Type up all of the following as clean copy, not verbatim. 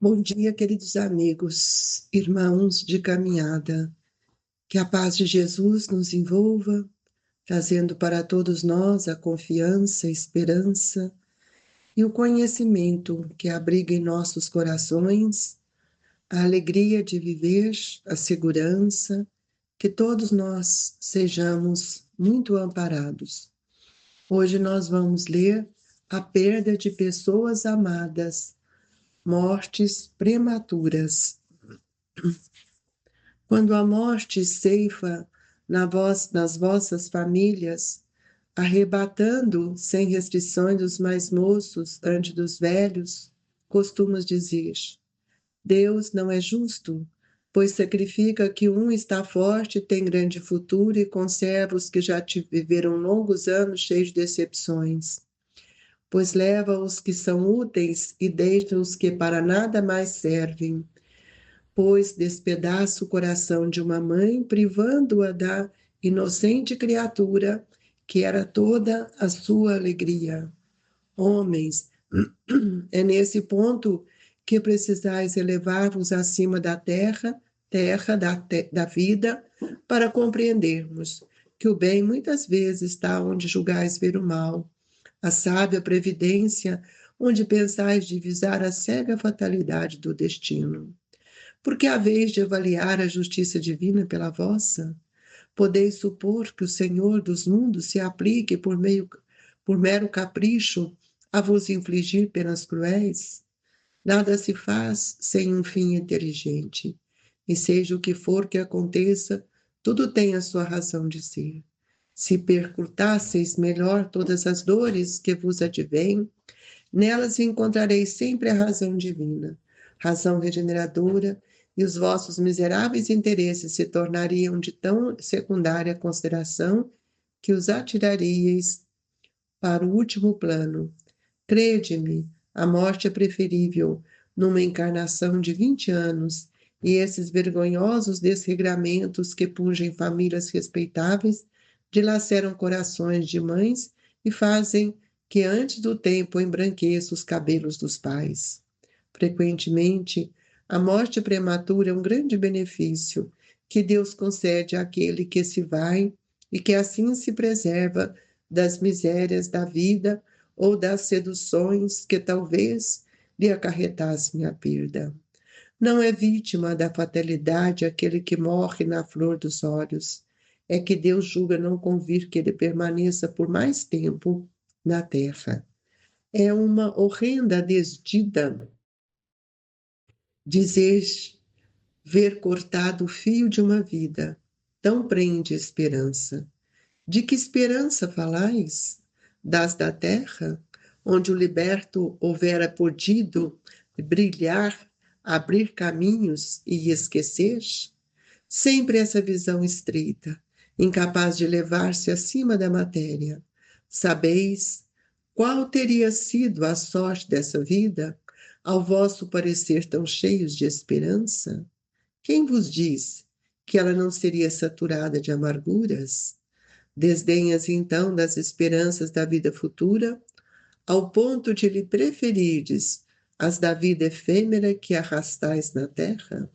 Bom dia, queridos amigos, irmãos de caminhada. Que a paz de Jesus nos envolva, trazendo para todos nós a confiança, a esperança e o conhecimento que abriga em nossos corações a alegria de viver, a segurança, que todos nós sejamos muito amparados. Hoje nós vamos ler a perda de pessoas amadas, mortes prematuras. Quando a morte ceifa nas vossas famílias, arrebatando sem restrições os mais moços ante dos velhos, costumas dizer: Deus não é justo, pois sacrifica que um está forte, tem grande futuro e conserva os que já viveram longos anos cheios de decepções. Pois leva os que são úteis e deixa os que para nada mais servem, pois despedaça o coração de uma mãe, privando-a da inocente criatura que era toda a sua alegria. Homens, é nesse ponto que precisais elevar-vos acima da terra da vida, para compreendermos que o bem muitas vezes está onde julgais ver o mal, a sábia previdência onde pensais divisar a cega fatalidade do destino. Porque a vez de avaliar a justiça divina pela vossa, podeis supor que o Senhor dos mundos se aplique por mero capricho a vos infligir penas cruéis? Nada se faz sem um fim inteligente, e seja o que for que aconteça, tudo tem a sua razão de ser. Se percutasseis melhor todas as dores que vos advêm, nelas encontrareis sempre a razão divina, razão regeneradora, e os vossos miseráveis interesses se tornariam de tão secundária consideração que os atiraríeis para o último plano. Crede-me, a morte é preferível numa encarnação de 20 anos, e esses vergonhosos desregramentos que pungem famílias respeitáveis dilaceram corações de mães e fazem que antes do tempo embranqueça os cabelos dos pais. Frequentemente, a morte prematura é um grande benefício que Deus concede àquele que se vai e que assim se preserva das misérias da vida ou das seduções que talvez lhe acarretassem a perda. Não é vítima da fatalidade aquele que morre na flor dos olhos. É que Deus julga não convir que ele permaneça por mais tempo na terra. É uma horrenda desdita dizer ver cortado o fio de uma vida. Tão prende esperança. De que esperança falais? Das da terra, onde o liberto houvera podido brilhar, abrir caminhos e esquecer? Sempre essa visão estreita, incapaz de elevar-se acima da matéria. Sabeis qual teria sido a sorte dessa vida, ao vosso parecer tão cheios de esperança? Quem vos diz que ela não seria saturada de amarguras? Desdenhas então das esperanças da vida futura, ao ponto de lhe preferirdes as da vida efêmera que arrastais na terra?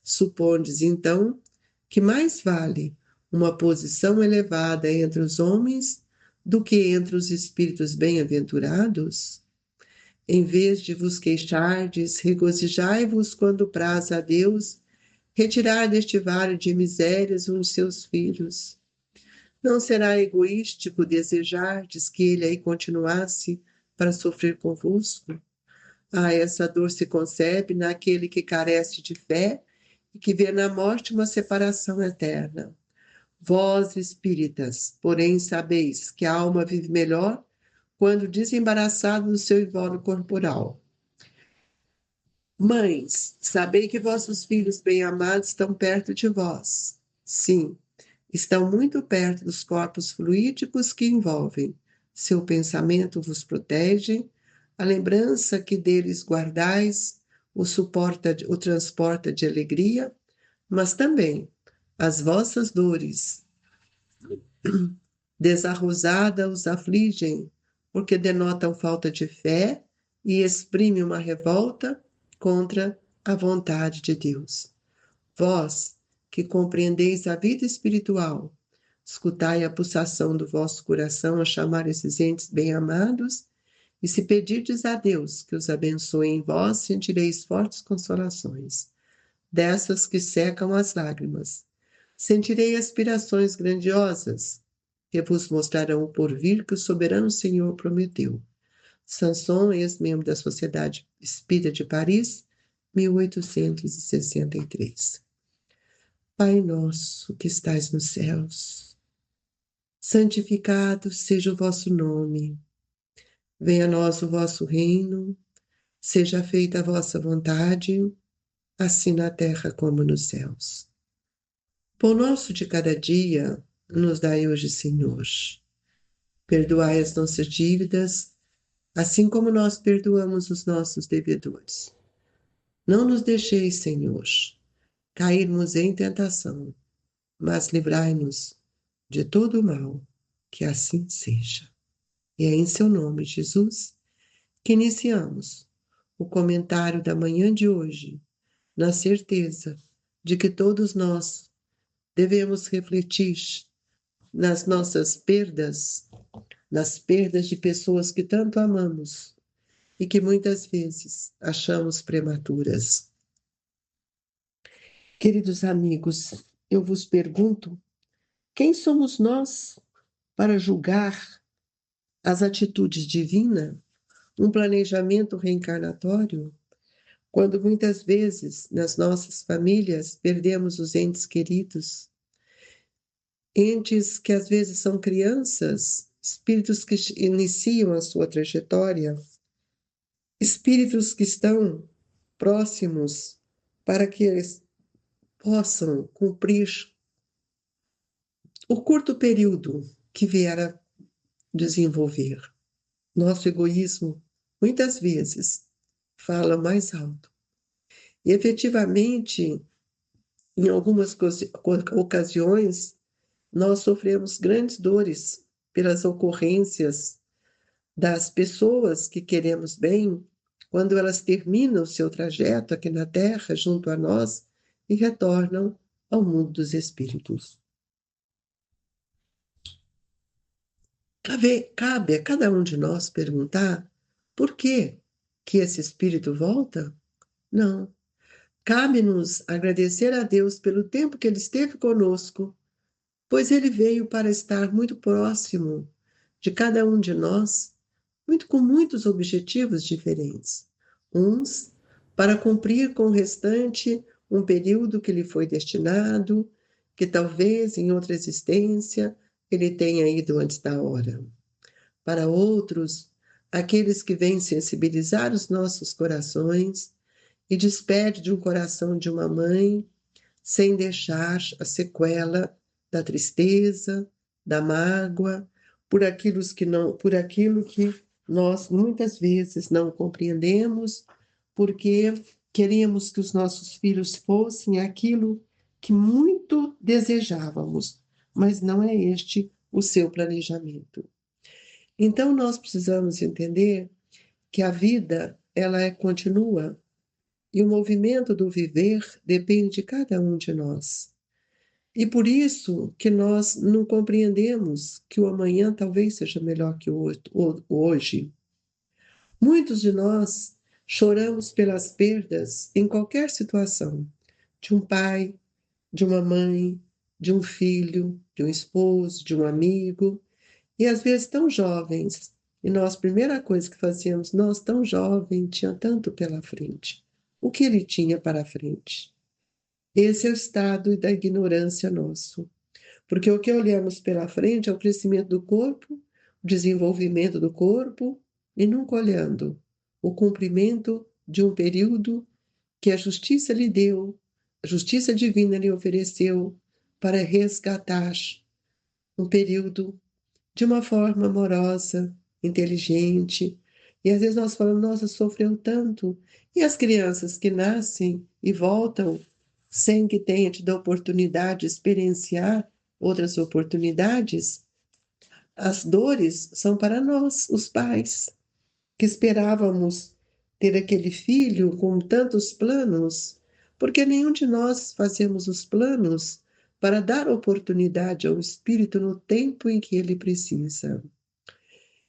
Supondes então que mais vale uma posição elevada entre os homens do que entre os espíritos bem-aventurados? Em vez de vos queixardes, regozijai-vos quando praz a Deus retirar deste vale de misérias um de seus filhos. Não será egoístico desejardes que ele aí continuasse para sofrer convosco? Essa dor se concebe naquele que carece de fé e que vê na morte uma separação eterna. Vós, espíritas, porém, sabeis que a alma vive melhor quando desembaraçada do seu invólucro corporal. Mães, sabei que vossos filhos bem-amados estão perto de vós. Sim, estão muito perto dos corpos fluídicos que envolvem. Seu pensamento vos protege, a lembrança que deles guardais o transporta de alegria, mas também as vossas dores desarrosada os afligem, porque denotam falta de fé e exprime uma revolta contra a vontade de Deus. Vós, que compreendeis a vida espiritual, escutai a pulsação do vosso coração a chamar esses entes bem-amados, e se pedirdes a Deus que os abençoe em vós, sentireis fortes consolações, dessas que secam as lágrimas. Sentirei aspirações grandiosas, que vos mostrarão o porvir que o soberano Senhor prometeu. Sanson, ex-membro da Sociedade Espírita de Paris, 1863. Pai nosso que estais nos céus, santificado seja o vosso nome. Venha a nós o vosso reino, seja feita a vossa vontade, assim na terra como nos céus. Pão nosso de cada dia, nos dai hoje, Senhor. Perdoai as nossas dívidas, assim como nós perdoamos os nossos devedores. Não nos deixeis, Senhor, cairmos em tentação, mas livrai-nos de todo o mal, que assim seja. E é em seu nome, Jesus, que iniciamos o comentário da manhã de hoje, na certeza de que todos nós devemos refletir nas nossas perdas, nas perdas de pessoas que tanto amamos e que muitas vezes achamos prematuras. Queridos amigos, eu vos pergunto, quem somos nós para julgar as atitudes divinas, um planejamento reencarnatório, quando muitas vezes nas nossas famílias perdemos os entes queridos, entes que às vezes são crianças, espíritos que iniciam a sua trajetória, espíritos que estão próximos para que eles possam cumprir o curto período que vier a desenvolver. Nosso egoísmo, muitas vezes, fala mais alto. E, efetivamente, em algumas ocasiões, nós sofremos grandes dores pelas ocorrências das pessoas que queremos bem, quando elas terminam o seu trajeto aqui na Terra, junto a nós, e retornam ao mundo dos espíritos. Cabe a cada um de nós perguntar por que esse espírito volta? Não. Cabe-nos agradecer a Deus pelo tempo que ele esteve conosco, pois ele veio para estar muito próximo de cada um de nós, com muitos objetivos diferentes. Uns para cumprir com o restante um período que lhe foi destinado, que talvez em outra existência ele tenha ido antes da hora. Para outros, aqueles que vêm sensibilizar os nossos corações e despede de um coração de uma mãe, sem deixar a sequela da tristeza, da mágoa, por aquilo que nós muitas vezes não compreendemos, porque queríamos que os nossos filhos fossem aquilo que muito desejávamos, mas não é este o seu planejamento. Então nós precisamos entender que a vida continua e o movimento do viver depende de cada um de nós. E por isso que nós não compreendemos que o amanhã talvez seja melhor que o hoje. Muitos de nós choramos pelas perdas em qualquer situação, de um pai, de uma mãe, de um filho, de um esposo, de um amigo, e às vezes tão jovens. E nós, a primeira coisa que fazíamos, nós tão jovem, tinha tanto pela frente. O que ele tinha para frente? Esse é o estado da ignorância nosso. Porque o que olhamos pela frente é o crescimento do corpo, o desenvolvimento do corpo, e nunca olhando o cumprimento de um período que a justiça lhe deu, a justiça divina lhe ofereceu para resgatar um período de uma forma amorosa, inteligente. E às vezes nós falamos, nossa, sofreu tanto. E as crianças que nascem e voltam sem que tenha tido a oportunidade de experienciar outras oportunidades, as dores são para nós, os pais, que esperávamos ter aquele filho com tantos planos, porque nenhum de nós fazemos os planos para dar oportunidade ao espírito no tempo em que ele precisa.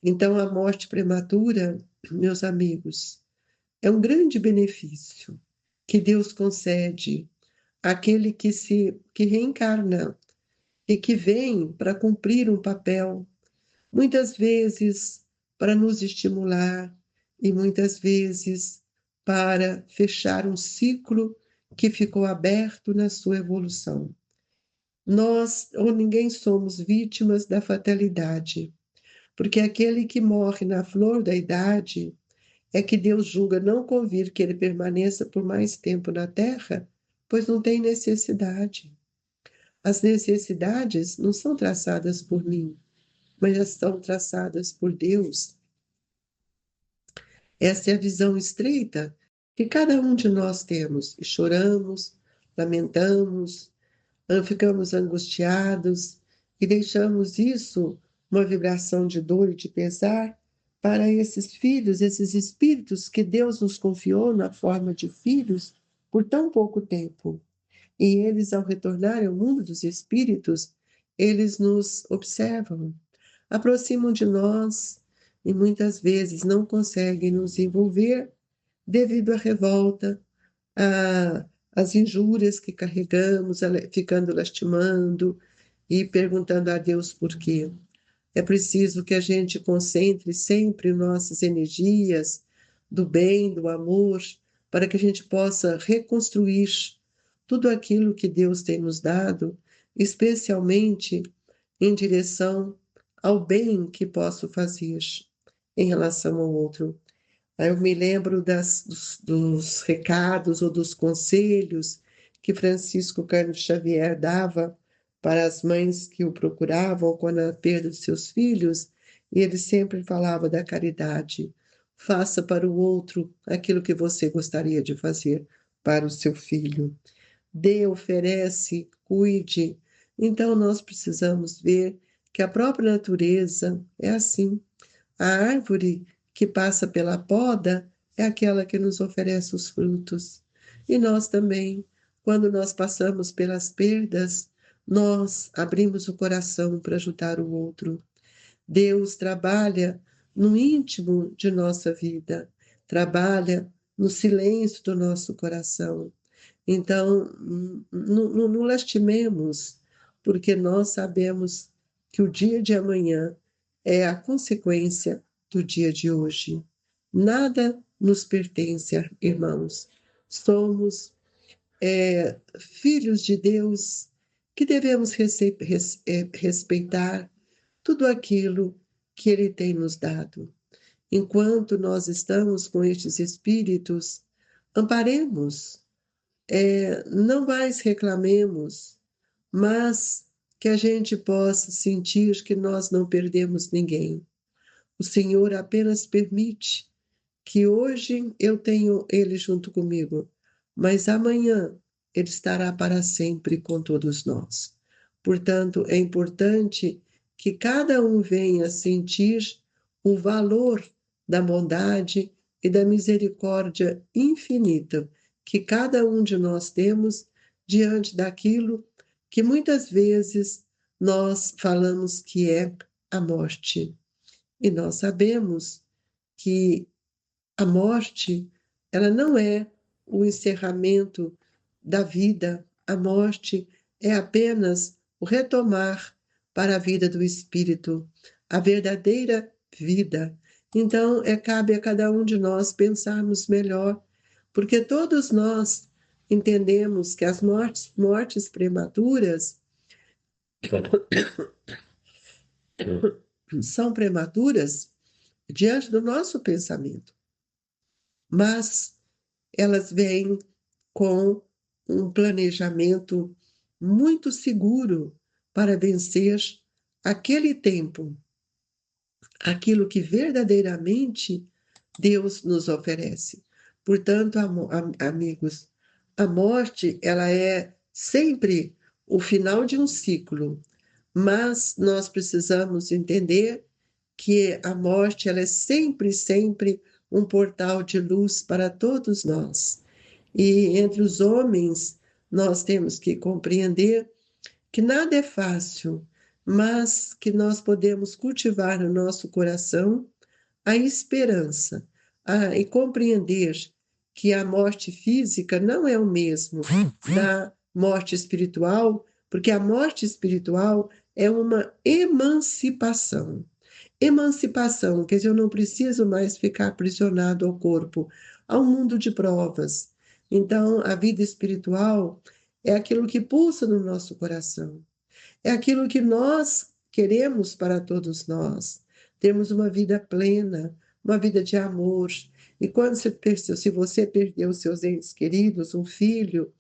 Então, a morte prematura, meus amigos, é um grande benefício que Deus concede àquele que reencarna e que vem para cumprir um papel, muitas vezes para nos estimular e muitas vezes para fechar um ciclo que ficou aberto na sua evolução. Nós ou ninguém somos vítimas da fatalidade, porque aquele que morre na flor da idade é que Deus julga não convir que ele permaneça por mais tempo na terra, pois não tem necessidade. As necessidades não são traçadas por mim, mas já são traçadas por Deus. Essa é a visão estreita que cada um de nós temos, e choramos, lamentamos, ficamos angustiados e deixamos isso, uma vibração de dor e de pesar, para esses filhos, esses espíritos que Deus nos confiou na forma de filhos por tão pouco tempo. E eles, ao retornarem ao mundo dos espíritos, eles nos observam, aproximam de nós e muitas vezes não conseguem nos envolver devido à revolta, às injúrias que carregamos, ficando lastimando e perguntando a Deus por quê. É preciso que a gente concentre sempre nossas energias do bem, do amor, para que a gente possa reconstruir tudo aquilo que Deus tem nos dado, especialmente em direção ao bem que posso fazer em relação ao outro. Aí eu me lembro dos recados ou dos conselhos que Francisco Cândido Xavier dava para as mães que o procuravam quando a perda dos seus filhos, e ele sempre falava da caridade. Faça para o outro aquilo que você gostaria de fazer para o seu filho. Dê, oferece, cuide. Então nós precisamos ver que a própria natureza é assim. A árvore que passa pela poda é aquela que nos oferece os frutos. E nós também, quando nós passamos pelas perdas, nós abrimos o coração para ajudar o outro. Deus trabalha no íntimo de nossa vida, trabalha no silêncio do nosso coração. Então, não lastimemos, porque nós sabemos que o dia de amanhã é a consequência do dia de hoje. Nada nos pertence, irmãos. Somos filhos de Deus que devemos respeitar tudo aquilo que Ele tem nos dado. Enquanto nós estamos com estes espíritos, amparemos, não mais reclamemos, mas que a gente possa sentir que nós não perdemos ninguém. O Senhor apenas permite que hoje eu tenho Ele junto comigo, mas amanhã Ele estará para sempre com todos nós. Portanto, é importante que cada um venha sentir o valor da bondade e da misericórdia infinita que cada um de nós temos diante daquilo que muitas vezes nós falamos que é a morte. E nós sabemos que a morte, ela não é o encerramento da vida. A morte é apenas o retomar para a vida do espírito, a verdadeira vida. Então, cabe a cada um de nós pensarmos melhor, porque todos nós entendemos que as mortes prematuras são prematuras diante do nosso pensamento, mas elas vêm com um planejamento muito seguro para vencer aquele tempo, aquilo que verdadeiramente Deus nos oferece. Portanto, amigos, a morte, ela é sempre o final de um ciclo, mas nós precisamos entender que a morte, ela é sempre, sempre um portal de luz para todos nós. E entre os homens, nós temos que compreender que nada é fácil, mas que nós podemos cultivar no nosso coração a esperança e compreender que a morte física não é o mesmo da morte espiritual, porque a morte espiritual é uma emancipação. Emancipação, quer dizer, eu não preciso mais ficar aprisionado ao corpo, ao mundo de provas. Então, a vida espiritual é aquilo que pulsa no nosso coração, é aquilo que nós queremos para todos nós. Temos uma vida plena, uma vida de amor. E quando se você perdeu seus entes queridos, um filho,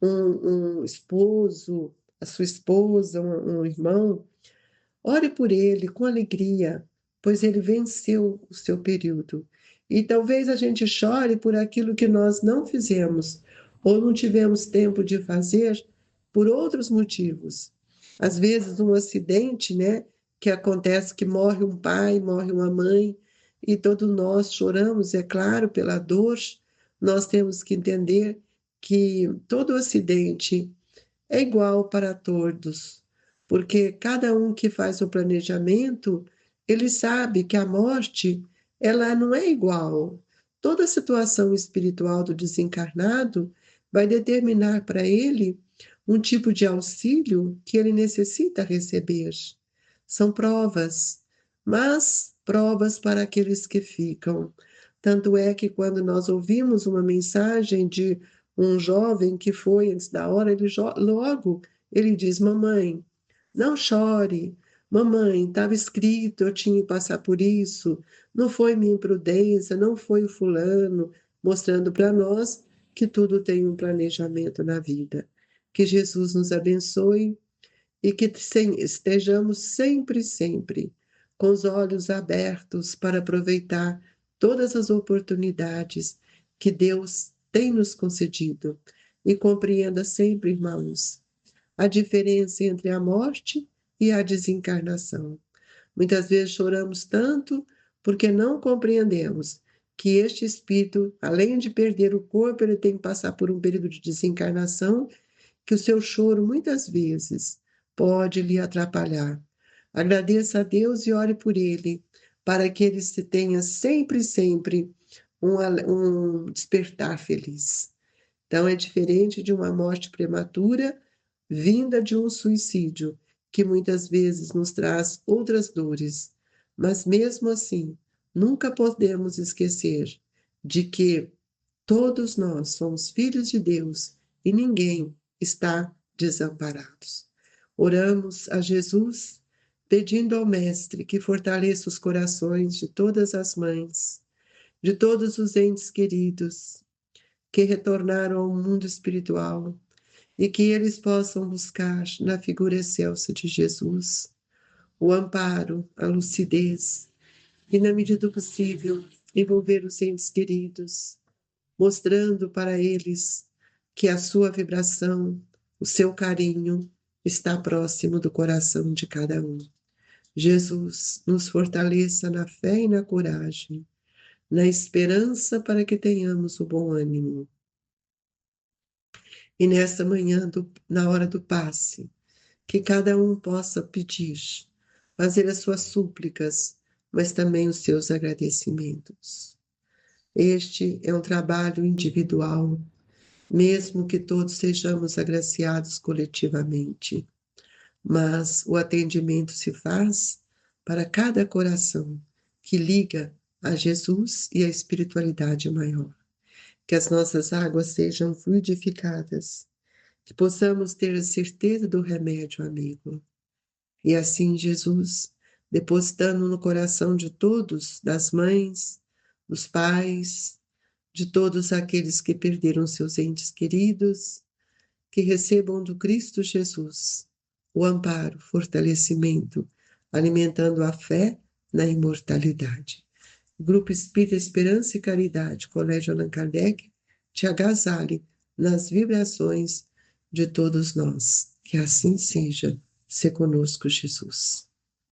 um esposo, a sua esposa, um irmão, ore por ele com alegria, pois ele venceu o seu período. E talvez a gente chore por aquilo que nós não fizemos ou não tivemos tempo de fazer por outros motivos. Às vezes um acidente, né, que acontece que morre um pai, morre uma mãe, e todos nós choramos, é claro, pela dor. Nós temos que entender que todo acidente é igual para todos, porque cada um que faz o planejamento, ele sabe que a morte, ela não é igual. Toda a situação espiritual do desencarnado vai determinar para ele um tipo de auxílio que ele necessita receber. São provas, mas provas para aqueles que ficam. Tanto é que quando nós ouvimos uma mensagem de um jovem que foi antes da hora, logo ele diz: Mamãe, não chore. Mamãe, estava escrito, eu tinha que passar por isso. Não foi minha imprudência, não foi o fulano, mostrando para nós que tudo tem um planejamento na vida. Que Jesus nos abençoe e que estejamos sempre, sempre com os olhos abertos para aproveitar todas as oportunidades que Deus tem nos concedido. E compreenda sempre, irmãos, a diferença entre a morte e a desencarnação. Muitas vezes choramos tanto porque não compreendemos que este espírito, além de perder o corpo, ele tem que passar por um período de desencarnação, que o seu choro muitas vezes pode lhe atrapalhar. Agradeça a Deus e ore por ele, para que ele se tenha sempre, sempre um despertar feliz. Então, é diferente de uma morte prematura vinda de um suicídio, que muitas vezes nos traz outras dores. Mas, mesmo assim, nunca podemos esquecer de que todos nós somos filhos de Deus e ninguém está desamparado. Oramos a Jesus, pedindo ao Mestre que fortaleça os corações de todas as mães, de todos os entes queridos que retornaram ao mundo espiritual e que eles possam buscar na figura excelsa de Jesus o amparo, a lucidez e, na medida do possível, envolver os entes queridos, mostrando para eles que a sua vibração, o seu carinho está próximo do coração de cada um. Jesus, nos fortaleça na fé e na coragem, na esperança para que tenhamos o bom ânimo. E nesta manhã, na hora do passe, que cada um possa pedir, fazer as suas súplicas, mas também os seus agradecimentos. Este é um trabalho individual, mesmo que todos sejamos agraciados coletivamente, mas o atendimento se faz para cada coração que liga a Jesus e a espiritualidade maior. Que as nossas águas sejam fluidificadas, que possamos ter a certeza do remédio amigo. E assim, Jesus, depositando no coração de todos, das mães, dos pais, de todos aqueles que perderam seus entes queridos, que recebam do Cristo Jesus o amparo, fortalecimento, alimentando a fé na imortalidade. Grupo Espírita Esperança e Caridade, Colégio Allan Kardec, te agasalhe nas vibrações de todos nós. Que assim seja. Se conosco, Jesus.